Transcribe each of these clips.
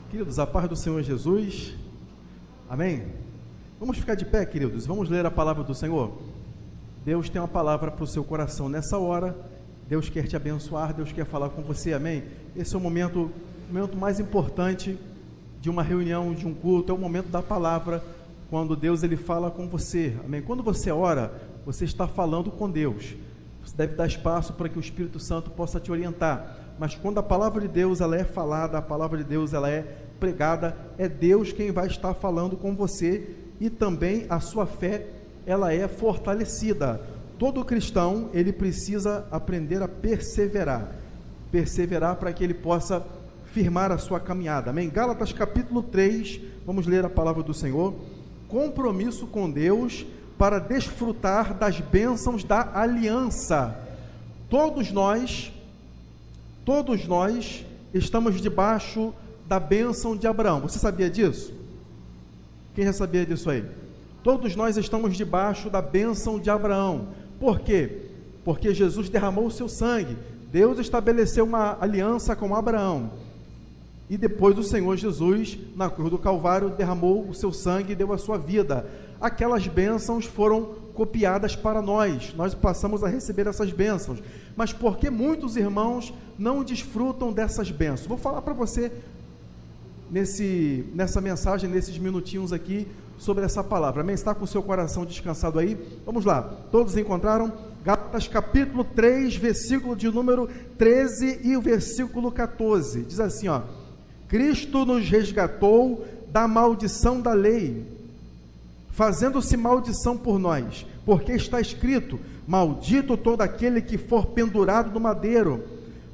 Queridos, a paz do Senhor Jesus, amém? Vamos ficar de pé, queridos, vamos ler a palavra do Senhor. Deus tem uma palavra para o seu coração nessa hora. Deus quer te abençoar, Deus quer falar com você, amém? Esse é o momento mais importante de uma reunião, de um culto, é o momento da palavra, quando Deus ele fala com você, amém? Quando você ora, você está falando com Deus. Você deve dar espaço para que o Espírito Santo possa te orientar. Mas quando a palavra de Deus ela é falada, a palavra de Deus ela é pregada, é Deus quem vai estar falando com você, e também a sua fé ela é fortalecida. Todo cristão ele precisa aprender a perseverar para que ele possa firmar a sua caminhada, amém? Gálatas capítulo 3, vamos ler a palavra do Senhor. Compromisso com Deus para desfrutar das bênçãos da aliança. Todos nós estamos debaixo da bênção de Abraão. Você sabia disso? Quem já sabia disso aí? Todos nós estamos debaixo da bênção de Abraão. Por quê? Porque Jesus derramou o seu sangue. Deus estabeleceu uma aliança com Abraão. E depois o Senhor Jesus, na cruz do Calvário, derramou o seu sangue e deu a sua vida. Aquelas bênçãos foram copiadas para nós passamos a receber essas bênçãos, mas por que muitos irmãos não desfrutam dessas bênçãos? Vou falar para você nessa mensagem, nesses minutinhos aqui, sobre essa palavra, amém? Está com o seu coração descansado aí? Vamos lá, todos encontraram? Gálatas capítulo 3, versículo de número 13 e o versículo 14, diz assim, ó: Cristo nos resgatou da maldição da lei, fazendo-se maldição por nós, porque está escrito: maldito todo aquele que for pendurado no madeiro,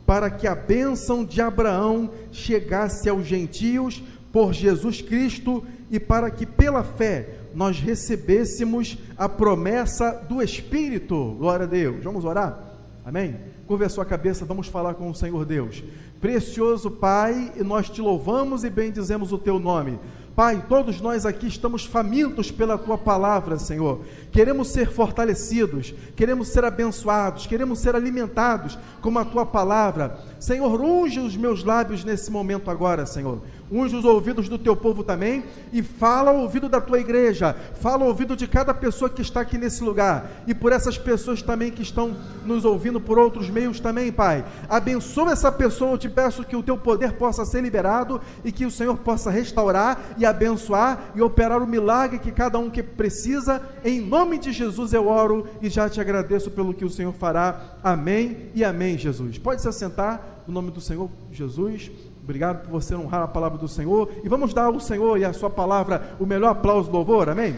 para que a bênção de Abraão chegasse aos gentios por Jesus Cristo, e para que pela fé nós recebêssemos a promessa do Espírito. Glória a Deus. Vamos orar? Amém? Curva a sua cabeça, vamos falar com o Senhor Deus. Precioso Pai, nós te louvamos e bendizemos o teu nome. Pai, todos nós aqui estamos famintos pela Tua palavra, Senhor. Queremos ser fortalecidos, queremos ser abençoados, queremos ser alimentados com a Tua palavra. Senhor, unge os meus lábios nesse momento agora, Senhor. Unge os ouvidos do Teu povo também e fala ao ouvido da Tua igreja, fala ao ouvido de cada pessoa que está aqui nesse lugar e por essas pessoas também que estão nos ouvindo por outros meios também, Pai. Abençoa essa pessoa, eu te peço que o Teu poder possa ser liberado e que o Senhor possa restaurar e abençoar e operar o milagre que cada um que precisa. Em nome de Jesus eu oro e já te agradeço pelo que o Senhor fará. Amém e amém, Jesus. Pode se assentar no nome do Senhor Jesus. Obrigado por você honrar a palavra do Senhor, e vamos dar ao Senhor e à sua palavra o melhor aplauso e louvor, amém?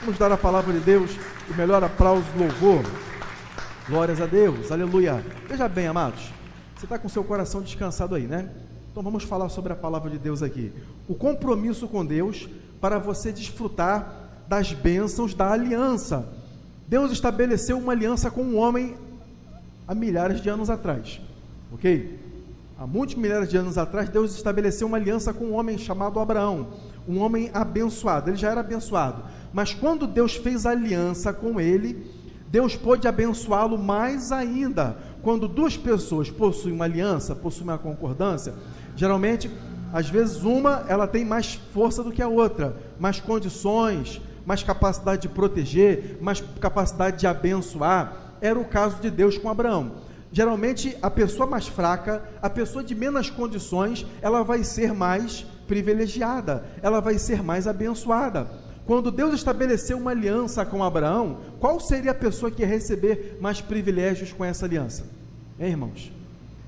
Vamos dar à palavra de Deus o melhor aplauso e louvor. Glórias a Deus, aleluia. Veja bem, amados, você está com seu coração descansado aí, né? Então vamos falar sobre a palavra de Deus aqui. O compromisso com Deus para você desfrutar das bênçãos da aliança. Deus estabeleceu uma aliança com um homem há milhares de anos atrás, ok? Há muitos milhares de anos atrás, Deus estabeleceu uma aliança com um homem chamado Abraão, um homem abençoado. Ele já era abençoado, mas quando Deus fez aliança com ele, Deus pôde abençoá-lo mais ainda. Quando duas pessoas possuem uma aliança, possuem uma concordância, geralmente, às vezes ela tem mais força do que a outra, mais condições, mais capacidade de proteger, mais capacidade de abençoar. Era o caso de Deus com Abraão. Geralmente, a pessoa mais fraca, a pessoa de menos condições, ela vai ser mais privilegiada, ela vai ser mais abençoada. Quando Deus estabeleceu uma aliança com Abraão, qual seria a pessoa que ia receber mais privilégios com essa aliança? Hein, irmãos?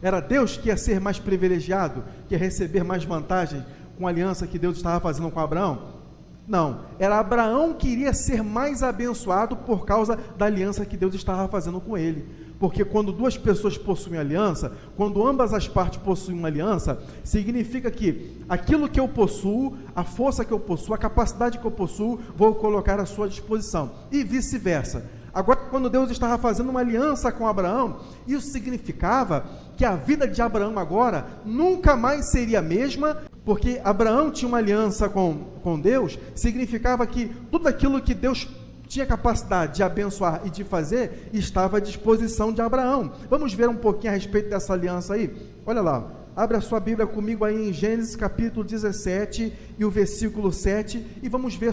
Era Deus que ia ser mais privilegiado, que ia receber mais vantagens com a aliança que Deus estava fazendo com Abraão? Não, era Abraão que iria ser mais abençoado por causa da aliança que Deus estava fazendo com ele. Porque quando duas pessoas possuem aliança, quando ambas as partes possuem uma aliança, significa que aquilo que eu possuo, a força que eu possuo, a capacidade que eu possuo, vou colocar à sua disposição, e vice-versa. Agora, quando Deus estava fazendo uma aliança com Abraão, isso significava que a vida de Abraão agora nunca mais seria a mesma, porque Abraão tinha uma aliança com Deus, significava que tudo aquilo que Deus tinha capacidade de abençoar e de fazer, estava à disposição de Abraão. Vamos ver um pouquinho a respeito dessa aliança aí? Olha lá, Abre a sua Bíblia comigo aí em Gênesis capítulo 17 e o versículo 7, e vamos ver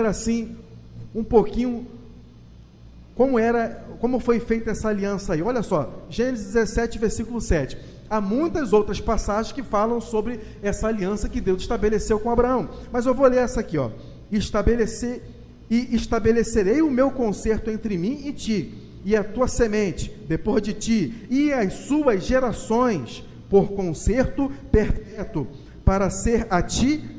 assim, um pouquinho, como foi feita essa aliança aí. Olha só, Gênesis 17, versículo 7. Há muitas outras passagens que falam sobre essa aliança que Deus estabeleceu com Abraão, mas eu vou ler essa aqui, ó. Estabelecerei o meu concerto entre mim e ti, e a tua semente, depois de ti, e as suas gerações, por concerto perpétuo, para ser a ti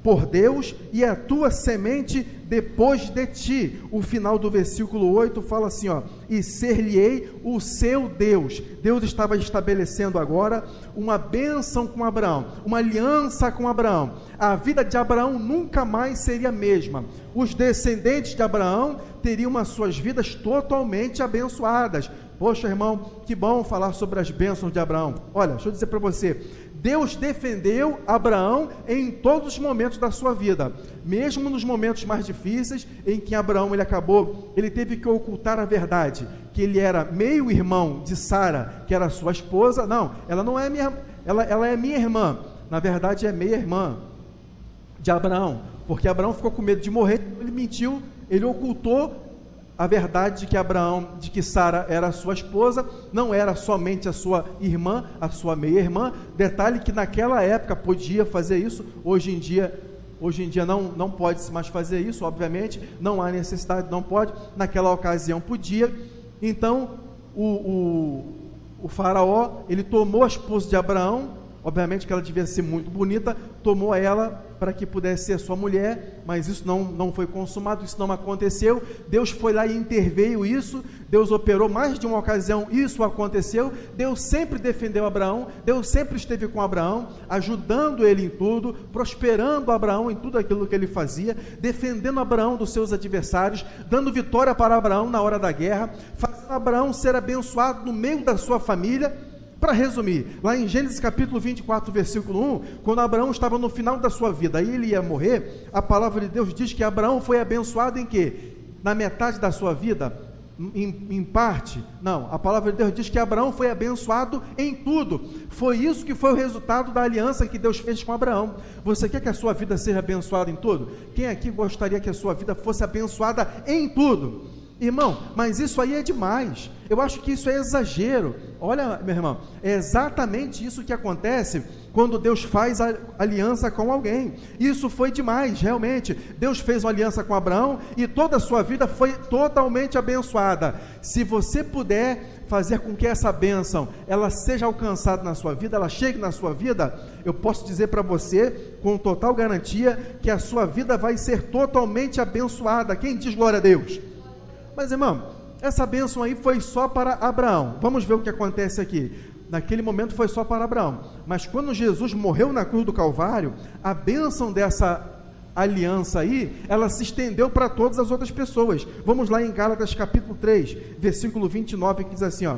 por Deus, e a tua semente depois de ti. O final do versículo 8 fala assim, ó, e ser-lhe-ei o seu Deus. Deus estava estabelecendo agora uma bênção com Abraão, uma aliança com Abraão. A vida de Abraão nunca mais seria a mesma. Os descendentes de Abraão teriam as suas vidas totalmente abençoadas. Poxa, irmão, que bom falar sobre as bênçãos de Abraão. Olha, deixa eu dizer para você, Deus defendeu Abraão em todos os momentos da sua vida, mesmo nos momentos mais difíceis, em que Abraão ele teve que ocultar a verdade, que ele era meio irmão de Sara, que era sua esposa. Não, ela não é ela é minha irmã, na verdade é meia irmã de Abraão, porque Abraão ficou com medo de morrer, ele mentiu, ele ocultou a verdade de que Sara era a sua esposa, não era somente a sua irmã, a sua meia-irmã. Detalhe que naquela época podia fazer isso, hoje em dia não pode mais fazer isso, obviamente, não há necessidade, não pode, naquela ocasião podia. Então, o faraó, ele tomou a esposa de Abraão, obviamente que ela devia ser muito bonita, tomou ela para que pudesse ser sua mulher, mas isso não foi consumado, isso não aconteceu. Deus foi lá e interveio isso, Deus operou mais de uma ocasião, isso aconteceu. Deus sempre defendeu Abraão, Deus sempre esteve com Abraão, ajudando ele em tudo, prosperando Abraão em tudo aquilo que ele fazia, defendendo Abraão dos seus adversários, dando vitória para Abraão na hora da guerra, fazendo Abraão ser abençoado no meio da sua família. Para resumir, lá em Gênesis capítulo 24, versículo 1, quando Abraão estava no final da sua vida, aí ele ia morrer, a palavra de Deus diz que Abraão foi abençoado em quê? Na metade da sua vida? Em parte? Não, a palavra de Deus diz que Abraão foi abençoado em tudo. Foi isso que foi o resultado da aliança que Deus fez com Abraão. Você quer que a sua vida seja abençoada em tudo? Quem aqui gostaria que a sua vida fosse abençoada em tudo? Irmão, mas isso aí é demais, eu acho que isso é exagero. Olha, meu irmão, é exatamente isso que acontece quando Deus faz a aliança com alguém. Isso foi demais, realmente. Deus fez uma aliança com Abraão e toda a sua vida foi totalmente abençoada. Se você puder fazer com que essa bênção, ela seja alcançada na sua vida, ela chegue na sua vida, eu posso dizer para você, com total garantia, que a sua vida vai ser totalmente abençoada. Quem diz glória a Deus? Mas, irmão, essa bênção aí foi só para Abraão. Vamos ver o que acontece aqui. Naquele momento foi só para Abraão, mas quando Jesus morreu na cruz do Calvário, a bênção dessa aliança aí, ela se estendeu para todas as outras pessoas. Vamos lá em Gálatas capítulo 3, versículo 29, que diz assim, ó,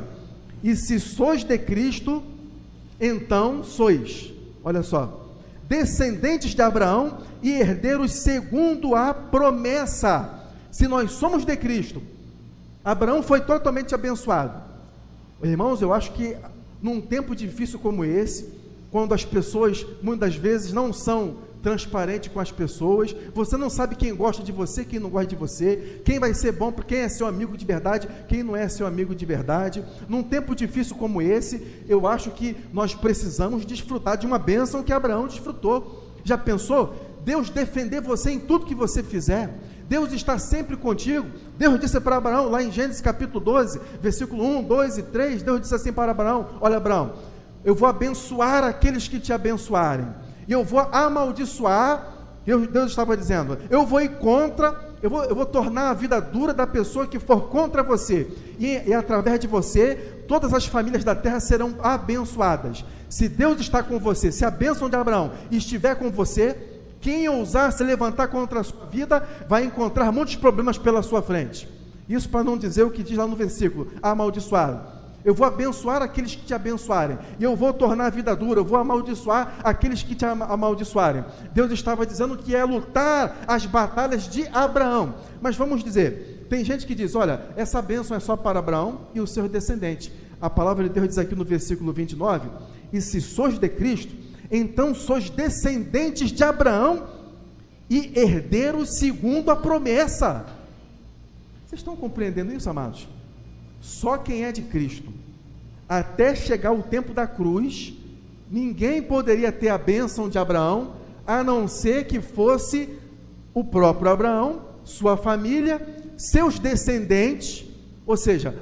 e se sois de Cristo, então sois, olha só, descendentes de Abraão e herdeiros segundo a promessa. Se nós somos de Cristo, Abraão foi totalmente abençoado. Irmãos, eu acho que num tempo difícil como esse, quando as pessoas muitas vezes não são transparentes com as pessoas, você não sabe quem gosta de você, quem não gosta de você, quem vai ser bom, quem é seu amigo de verdade, quem não é seu amigo de verdade. Num tempo difícil como esse, eu acho que nós precisamos desfrutar de uma bênção que Abraão desfrutou. Já pensou? Deus defender você em tudo que você fizer. Deus está sempre contigo. Deus disse para Abraão, lá em Gênesis capítulo 12, versículo 1, 2 e 3, Deus disse assim para Abraão, olha Abraão, eu vou abençoar aqueles que te abençoarem, e eu vou amaldiçoar, Deus estava dizendo, eu vou tornar a vida dura da pessoa que for contra você, e através de você, todas as famílias da terra serão abençoadas. Se Deus está com você, se a bênção de Abraão estiver com você, quem ousar se levantar contra a sua vida, vai encontrar muitos problemas pela sua frente. Isso para não dizer o que diz lá no versículo, amaldiçoado. Eu vou abençoar aqueles que te abençoarem, e eu vou tornar a vida dura, eu vou amaldiçoar aqueles que te amaldiçoarem. Deus estava dizendo que é lutar as batalhas de Abraão. Mas vamos dizer, tem gente que diz, olha, essa bênção é só para Abraão e os seus descendentes. A palavra de Deus diz aqui no versículo 29, e se sois de Cristo, então sois descendentes de Abraão e herdeiros segundo a promessa. Vocês estão compreendendo isso, amados? Só quem é de Cristo, até chegar o tempo da cruz, ninguém poderia ter a bênção de Abraão, a não ser que fosse o próprio Abraão, sua família, seus descendentes, ou seja,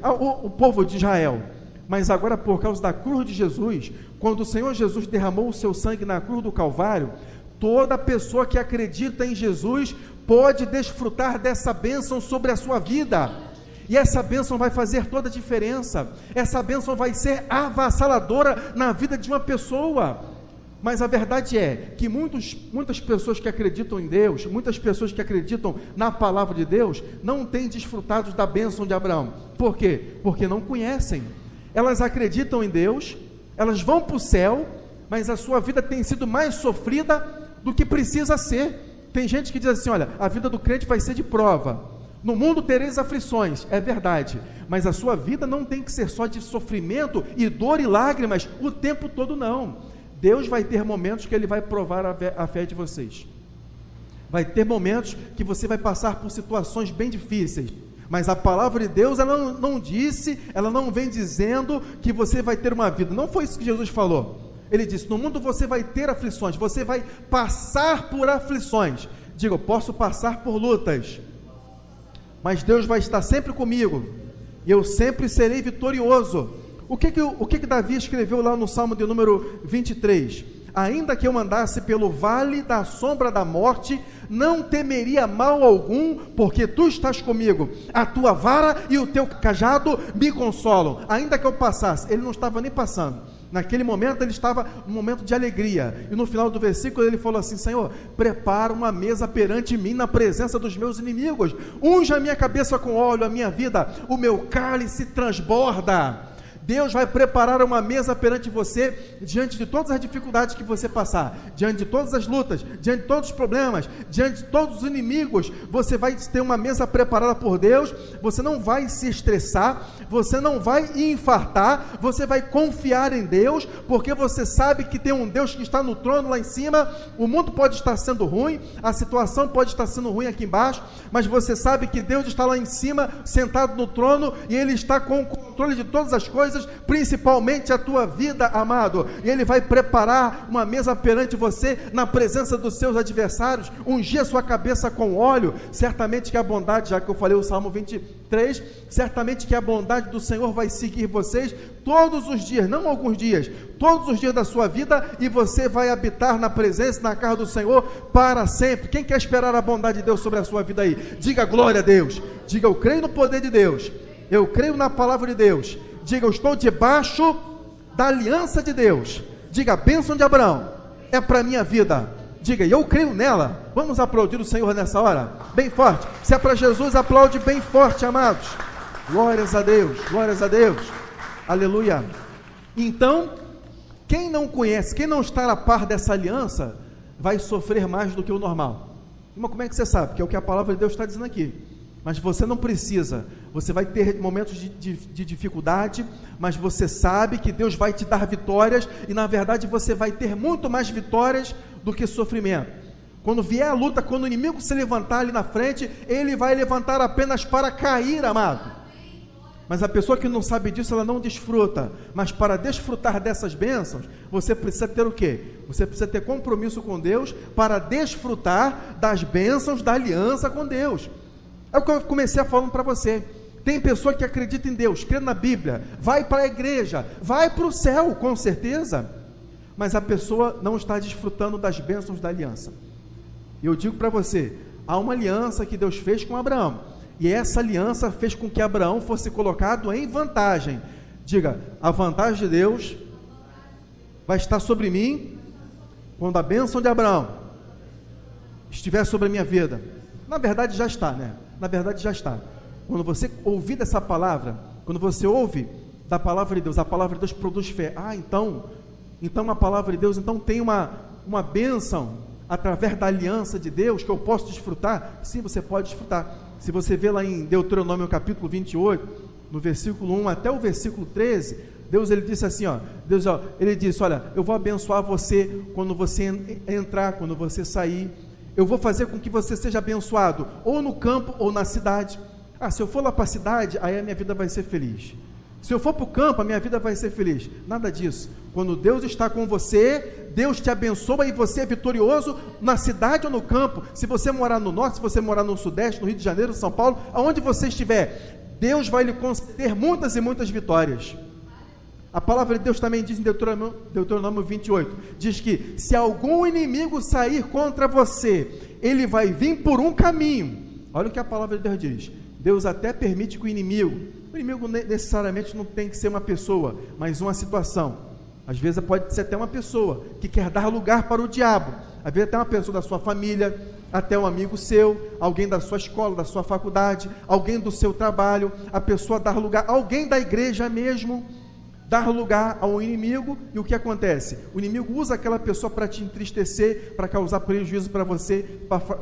o povo de Israel. Mas agora, por causa da cruz de Jesus, quando o Senhor Jesus derramou o seu sangue na cruz do Calvário, toda pessoa que acredita em Jesus pode desfrutar dessa bênção sobre a sua vida, e essa bênção vai fazer toda a diferença. Essa bênção vai ser avassaladora na vida de uma pessoa. Mas a verdade é que muitas pessoas que acreditam em Deus, muitas pessoas que acreditam na palavra de Deus, não têm desfrutado da bênção de Abraão. Por quê? Porque não conhecem. Elas acreditam em Deus, elas vão para o céu, mas a sua vida tem sido mais sofrida do que precisa ser. Tem gente que diz assim, olha, a vida do crente vai ser de prova. No mundo tereis aflições, é verdade, mas a sua vida não tem que ser só de sofrimento e dor e lágrimas o tempo todo, não. Deus vai ter momentos que Ele vai provar a fé de vocês. Vai ter momentos que você vai passar por situações bem difíceis, mas a palavra de Deus, ela não vem dizendo que você vai ter uma vida. Não foi isso que Jesus falou. Ele disse, no mundo você vai ter aflições, você vai passar por aflições. Diga, eu posso passar por lutas, mas Deus vai estar sempre comigo, e eu sempre serei vitorioso. O que Davi escreveu lá no Salmo de número 23? Ainda que eu andasse pelo vale da sombra da morte, não temeria mal algum, porque tu estás comigo, a tua vara e o teu cajado me consolam. Ainda que eu passasse, ele não estava nem passando. Naquele momento ele estava num momento de alegria, e no final do versículo ele falou assim, Senhor, prepara uma mesa perante mim na presença dos meus inimigos, unge a minha cabeça com óleo, a minha vida, o meu cálice transborda. Deus vai preparar uma mesa perante você, diante de todas as dificuldades que você passar, diante de todas as lutas, diante de todos os problemas, diante de todos os inimigos. Você vai ter uma mesa preparada por Deus. Você não vai se estressar, você não vai infartar, você vai confiar em Deus, porque você sabe que tem um Deus que está no trono lá em cima. O mundo pode estar sendo ruim, a situação pode estar sendo ruim aqui embaixo, mas você sabe que Deus está lá em cima, sentado no trono, e Ele está com o controle de todas as coisas, principalmente a tua vida, amado, e Ele vai preparar uma mesa perante você, na presença dos seus adversários, ungir a sua cabeça com óleo. Certamente que a bondade, já que eu falei o Salmo 23, certamente que a bondade do Senhor vai seguir vocês todos os dias, não alguns dias, todos os dias da sua vida, e você vai habitar na presença, na casa do Senhor, para sempre. Quem quer esperar a bondade de Deus sobre a sua vida aí? Diga glória a Deus, diga eu creio no poder de Deus, eu creio na palavra de Deus. Diga, eu estou debaixo da aliança de Deus. Diga, a bênção de Abraão é para a minha vida. Diga, eu creio nela. Vamos aplaudir o Senhor nessa hora? Bem forte. Se é para Jesus, aplaude bem forte, amados. Glórias a Deus, glórias a Deus. Aleluia. Então, quem não conhece, quem não está a par dessa aliança, vai sofrer mais do que o normal. Mas como é que você sabe? Porque é o que a palavra de Deus está dizendo aqui. Mas você não precisa, você vai ter momentos de dificuldade, mas você sabe que Deus vai te dar vitórias, e na verdade você vai ter muito mais vitórias do que sofrimento. Quando vier a luta, quando o inimigo se levantar ali na frente, ele vai levantar apenas para cair, amado. Mas a pessoa que não sabe disso, ela não desfruta. Mas para desfrutar dessas bênçãos, você precisa ter o quê? Você precisa ter compromisso com Deus, para desfrutar das bênçãos da aliança com Deus. É o que eu comecei falando para você. Tem pessoa que acredita em Deus, crê na Bíblia, vai para a igreja, vai para o céu, com certeza, mas a pessoa não está desfrutando das bênçãos da aliança. E eu digo para você, há uma aliança que Deus fez com Abraão, e essa aliança fez com que Abraão fosse colocado em vantagem. Diga, a vantagem de Deus vai estar sobre mim, quando a bênção de Abraão estiver sobre a minha vida. Na verdade já está, né? Na verdade já está. Quando você ouvir dessa palavra, quando você ouve da palavra de Deus, a palavra de Deus produz fé. Então a palavra de Deus, então tem uma bênção através da aliança de Deus que eu posso desfrutar. Sim, você pode desfrutar. Se você vê lá em Deuteronômio capítulo 28, no versículo 1 até o versículo 13, Deus ele disse assim, ele disse, olha, eu vou abençoar você quando você entrar, quando você sair, eu vou fazer com que você seja abençoado, ou no campo ou na cidade. Se eu for lá para a cidade, aí a minha vida vai ser feliz. Se eu for para o campo, a minha vida vai ser feliz. Nada disso. Quando Deus está com você, Deus te abençoa e você é vitorioso na cidade ou no campo. Se você morar no norte, se você morar no sudeste, no Rio de Janeiro, São Paulo, aonde você estiver, Deus vai lhe conceder muitas e muitas vitórias. A palavra de Deus também diz em Deuteronômio 28, diz que se algum inimigo sair contra você, ele vai vir por um caminho. Olha o que a palavra de Deus diz. Deus até permite que o inimigo necessariamente não tem que ser uma pessoa, mas uma situação. Às vezes pode ser até uma pessoa que quer dar lugar para o diabo. Às vezes até uma pessoa da sua família, até um amigo seu, alguém da sua escola, da sua faculdade, alguém do seu trabalho, a pessoa dar lugar, alguém da igreja mesmo, dar lugar ao inimigo. E o que acontece? O inimigo usa aquela pessoa para te entristecer, para causar prejuízo para você,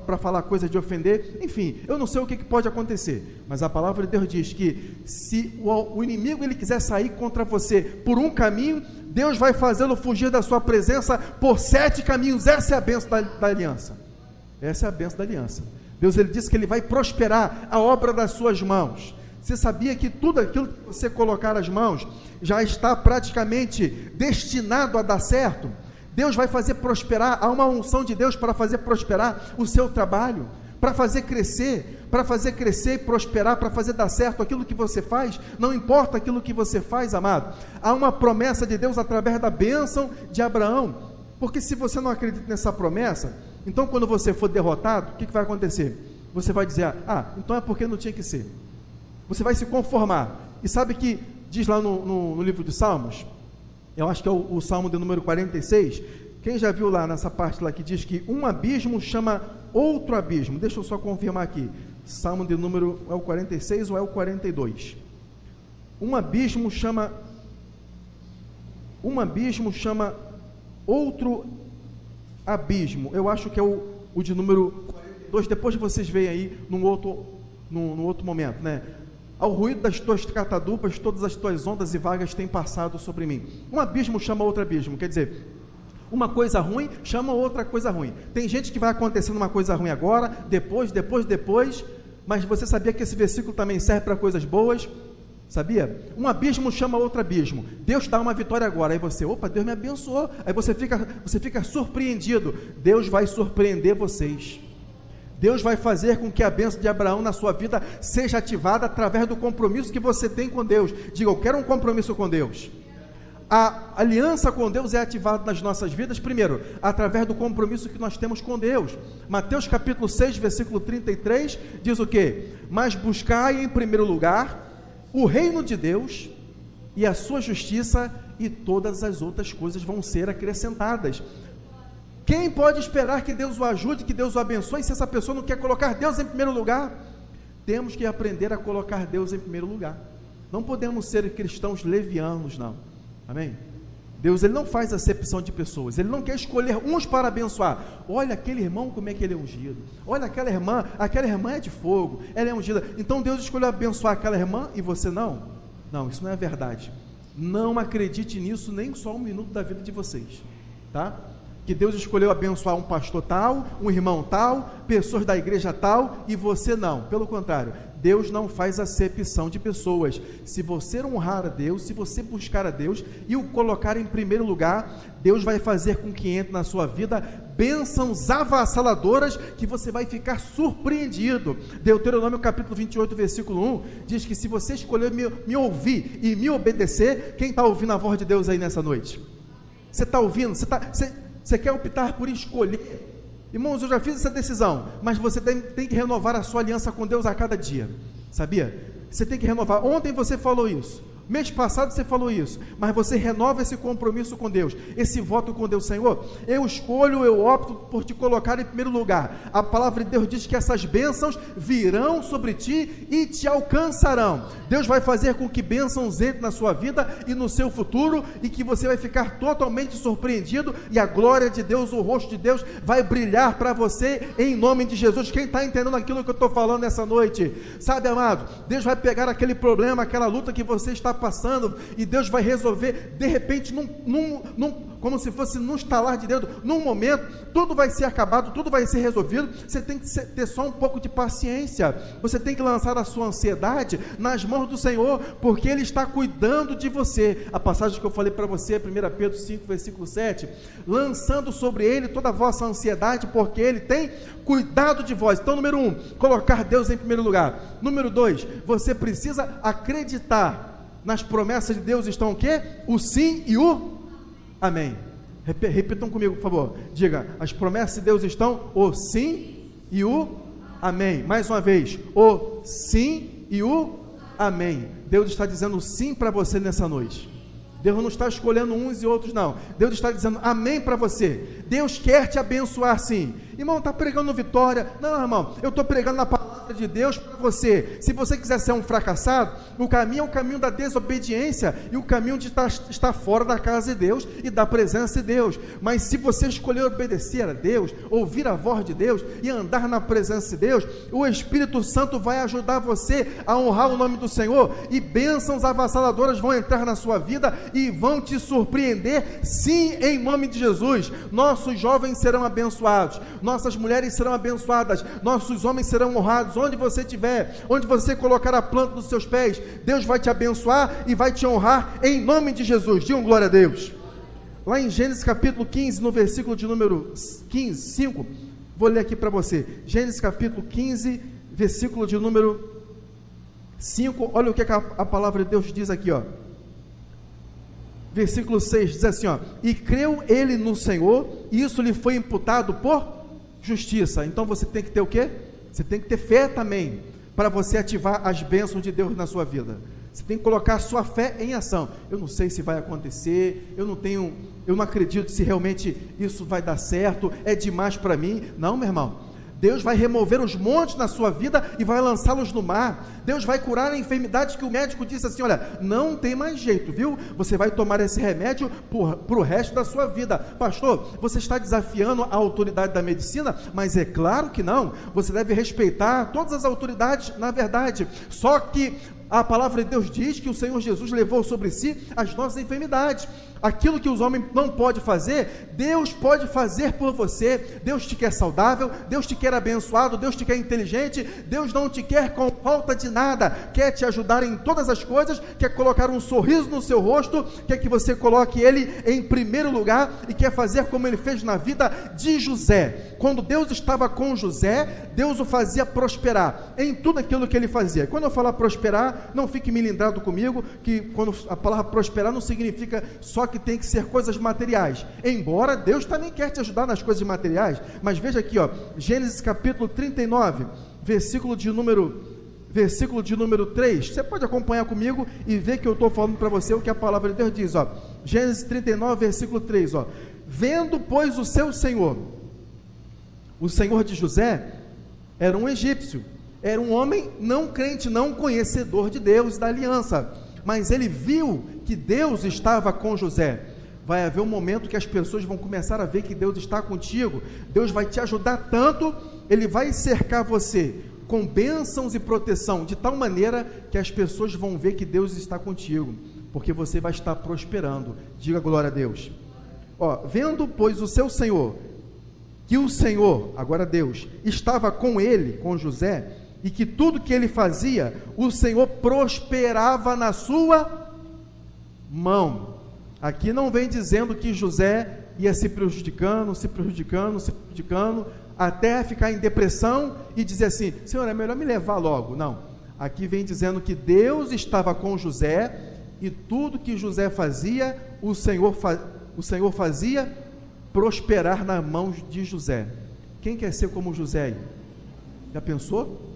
para falar coisa de ofender, enfim, eu não sei o que pode acontecer, mas a palavra de Deus diz que se o inimigo ele quiser sair contra você por um caminho, Deus vai fazê-lo fugir da sua presença por 7 caminhos. Essa é a bênção da aliança. Essa é a bênção da aliança. Deus ele diz que ele vai prosperar a obra das suas mãos. Você sabia que tudo aquilo que você colocar as mãos já está praticamente destinado a dar certo? Deus vai fazer prosperar, há uma unção de Deus para fazer prosperar o seu trabalho, para fazer crescer e prosperar, para fazer dar certo aquilo que você faz. Não importa aquilo que você faz, amado, há uma promessa de Deus através da bênção de Abraão, porque se você não acredita nessa promessa, então quando você for derrotado, o que vai acontecer? Você vai dizer, então é porque não tinha que ser. Você vai se conformar. E sabe que diz lá no livro dos Salmos, eu acho que é o Salmo de número 46, quem já viu lá nessa parte lá que diz que um abismo chama outro abismo? Deixa eu só confirmar aqui, Salmo de número, é o 46 ou é o 42? Um abismo chama outro abismo. Eu acho que é o de número 42, depois vocês veem aí num outro momento, né? Ao ruído das tuas catadupas, todas as tuas ondas e vagas têm passado sobre mim. Um abismo chama outro abismo, quer dizer, uma coisa ruim chama outra coisa ruim. Tem gente que vai acontecendo uma coisa ruim agora, depois, mas você sabia que esse versículo também serve para coisas boas? Sabia? Um abismo chama outro abismo. Deus dá uma vitória agora, aí você, Deus me abençoou, aí você fica surpreendido. Deus vai surpreender vocês. Deus vai fazer com que a bênção de Abraão na sua vida seja ativada através do compromisso que você tem com Deus. Diga, eu quero um compromisso com Deus. A aliança com Deus é ativada nas nossas vidas, primeiro, através do compromisso que nós temos com Deus. Mateus capítulo 6, versículo 33, diz o quê? Mas buscai em primeiro lugar o reino de Deus e a sua justiça, e todas as outras coisas vão ser acrescentadas. Quem pode esperar que Deus o ajude, que Deus o abençoe, se essa pessoa não quer colocar Deus em primeiro lugar? Temos que aprender a colocar Deus em primeiro lugar. Não podemos ser cristãos levianos, não. Amém? Deus ele não faz acepção de pessoas. Ele não quer escolher uns para abençoar. Olha aquele irmão, como é que ele é ungido. Olha aquela irmã é de fogo, ela é ungida. Então Deus escolheu abençoar aquela irmã e você não? Não, isso não é verdade. Não acredite nisso nem só um minuto da vida de vocês, tá? Que Deus escolheu abençoar um pastor tal, um irmão tal, pessoas da igreja tal, e você não. Pelo contrário, Deus não faz acepção de pessoas. Se você honrar a Deus, se você buscar a Deus e o colocar em primeiro lugar, Deus vai fazer com que entre na sua vida bênçãos avassaladoras que você vai ficar surpreendido. Deuteronômio capítulo 28, versículo 1, diz que se você escolher me ouvir e me obedecer, quem está ouvindo a voz de Deus aí nessa noite? Você está ouvindo? Você quer optar por escolher? Irmãos, eu já fiz essa decisão, mas você tem que renovar a sua aliança com Deus a cada dia, sabia? Você tem que renovar. Ontem você falou isso, Mês passado você falou isso, mas você renova esse compromisso com Deus, esse voto com Deus. Senhor, eu opto por te colocar em primeiro lugar. A palavra de Deus diz que essas bênçãos virão sobre ti e te alcançarão. Deus vai fazer com que bênçãos entrem na sua vida e no seu futuro, e que você vai ficar totalmente surpreendido, e a glória de Deus, o rosto de Deus vai brilhar para você, em nome de Jesus. Quem está entendendo aquilo que eu estou falando nessa noite? Sabe, amado, Deus vai pegar aquele problema, aquela luta que você está passando, e Deus vai resolver, de repente, como se fosse num estalar de dedo, num momento, tudo vai ser acabado, tudo vai ser resolvido. Você tem que ter só um pouco de paciência, você tem que lançar a sua ansiedade nas mãos do Senhor, porque Ele está cuidando de você. A passagem que eu falei para você, 1 Pedro 5, versículo 7, lançando sobre Ele toda a vossa ansiedade, porque Ele tem cuidado de vós. Então, número 1, colocar Deus em primeiro lugar. Número 2, você precisa acreditar nas promessas de Deus. Estão o quê? O sim e o amém. Repitam comigo, por favor. Diga: as promessas de Deus estão o sim e o amém. Mais uma vez, o sim e o amém. Deus está dizendo sim para você nessa noite. Deus não está escolhendo uns e outros, não. Deus está dizendo amém para você. Deus quer te abençoar, sim. Irmão, está pregando vitória? Não, irmão, eu estou pregando a palavra de Deus para você. Se você quiser ser um fracassado, o caminho é o caminho da desobediência, e o caminho de estar fora da casa de Deus e da presença de Deus. Mas se você escolher obedecer a Deus, ouvir a voz de Deus e andar na presença de Deus, o Espírito Santo vai ajudar você a honrar o nome do Senhor, e bênçãos avassaladoras vão entrar na sua vida e vão te surpreender, sim, em nome de Jesus. Nossos jovens serão abençoados, nossas mulheres serão abençoadas, nossos homens serão honrados. Onde você estiver, onde você colocar a planta dos seus pés, Deus vai te abençoar e vai te honrar, em nome de Jesus. Digam glória a Deus. Lá em Gênesis capítulo 15, no versículo de número 5, vou ler aqui para você. Gênesis capítulo 15, versículo de número 5, olha o que a palavra de Deus diz aqui, ó. Versículo 6, diz assim, ó: e creu ele no Senhor, e isso lhe foi imputado por justiça. Então você tem que ter o quê? Você tem que ter fé também, para você ativar as bênçãos de Deus na sua vida. Você tem que colocar a sua fé em ação. Eu não sei se vai acontecer, eu não acredito se realmente isso vai dar certo, é demais para mim. Não, meu irmão, Deus vai remover os montes na sua vida e vai lançá-los no mar. Deus vai curar a enfermidade que o médico disse assim: olha, não tem mais jeito, viu? Você vai tomar esse remédio para o resto da sua vida. Pastor, você está desafiando a autoridade da medicina? Mas é claro que não. Você deve respeitar todas as autoridades, na verdade. Só que a palavra de Deus diz que o Senhor Jesus levou sobre si as nossas enfermidades. Aquilo que os homens não podem fazer, Deus pode fazer por você. Deus te quer saudável, Deus te quer abençoado, Deus te quer inteligente, Deus não te quer com falta de nada, quer te ajudar em todas as coisas, quer colocar um sorriso no seu rosto, quer que você coloque Ele em primeiro lugar, e quer fazer como Ele fez na vida de José. Quando Deus estava com José, Deus o fazia prosperar em tudo aquilo que ele fazia. Quando eu falar prosperar, não fique melindrado comigo, que quando a palavra prosperar não significa só que tem que ser coisas materiais, embora Deus também quer te ajudar nas coisas materiais. Mas veja aqui, ó, Gênesis capítulo 39, versículo de número 3, você pode acompanhar comigo e ver que eu estou falando para você o que a palavra de Deus diz, ó. Gênesis 39, versículo 3, ó: vendo, pois, o seu senhor, o senhor de José, era um egípcio, era um homem não crente, não conhecedor de Deus e da aliança, mas ele viu que Deus estava com José. Vai haver um momento que as pessoas vão começar a ver que Deus está contigo. Deus vai te ajudar tanto, Ele vai cercar você com bênçãos e proteção, de tal maneira que as pessoas vão ver que Deus está contigo, porque você vai estar prosperando. Diga glória a Deus. Ó, vendo, pois, o seu senhor, que o Senhor, agora Deus, estava com ele, com José, e que tudo que ele fazia, o Senhor prosperava na sua mão. Aqui não vem dizendo que José ia se prejudicando, até ficar em depressão e dizer assim: Senhor, é melhor me levar logo. Não, aqui vem dizendo que Deus estava com José, e tudo que José fazia, o Senhor fazia prosperar nas mãos de José. Quem quer ser como José aí? Já pensou?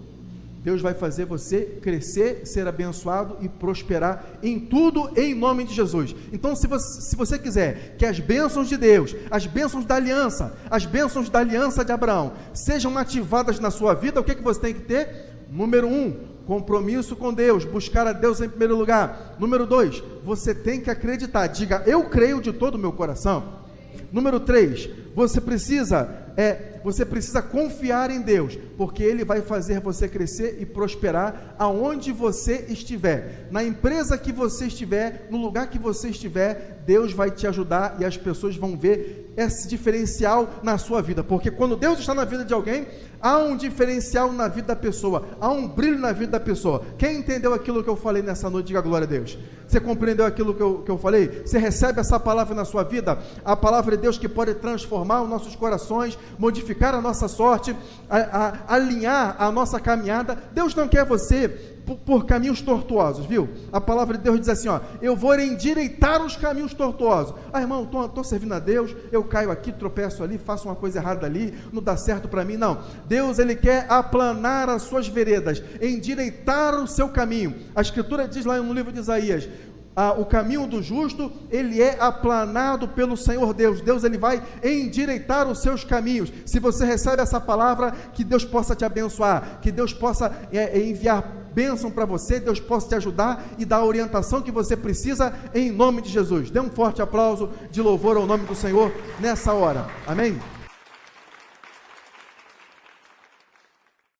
Deus vai fazer você crescer, ser abençoado e prosperar em tudo, em nome de Jesus. Então, se você quiser que as bênçãos de Deus, as bênçãos da aliança, as bênçãos da aliança de Abraão, sejam ativadas na sua vida, o que você tem que ter? Número 1, compromisso com Deus, buscar a Deus em primeiro lugar. Número 2, você tem que acreditar, diga, eu creio de todo o meu coração. Número 3, você precisa confiar em Deus, porque Ele vai fazer você crescer e prosperar aonde você estiver, na empresa que você estiver, no lugar que você estiver, Deus vai te ajudar e as pessoas vão ver esse diferencial na sua vida, porque quando Deus está na vida de alguém, há um diferencial na vida da pessoa, há um brilho na vida da pessoa. Quem entendeu aquilo que eu falei nessa noite, diga glória a Deus. Você compreendeu aquilo que eu falei? Você recebe essa palavra na sua vida? A palavra de Deus que pode transformar os nossos corações, modificar a nossa sorte, alinhar a nossa caminhada. Deus não quer você por caminhos tortuosos, viu? A palavra de Deus diz assim, ó, eu vou endireitar os caminhos tortuosos. Irmão, estou servindo a Deus, eu caio aqui, tropeço ali, faço uma coisa errada ali, não dá certo para mim. Não, Deus, Ele quer aplanar as suas veredas, endireitar o seu caminho. A Escritura diz lá no livro de Isaías, o caminho do justo, ele é aplanado pelo Senhor Deus. Deus, Ele vai endireitar os seus caminhos. Se você recebe essa palavra, que Deus possa te abençoar, que Deus possa enviar bênção para você, Deus possa te ajudar e dar a orientação que você precisa, em nome de Jesus. Dê um forte aplauso de louvor ao nome do Senhor nessa hora, amém?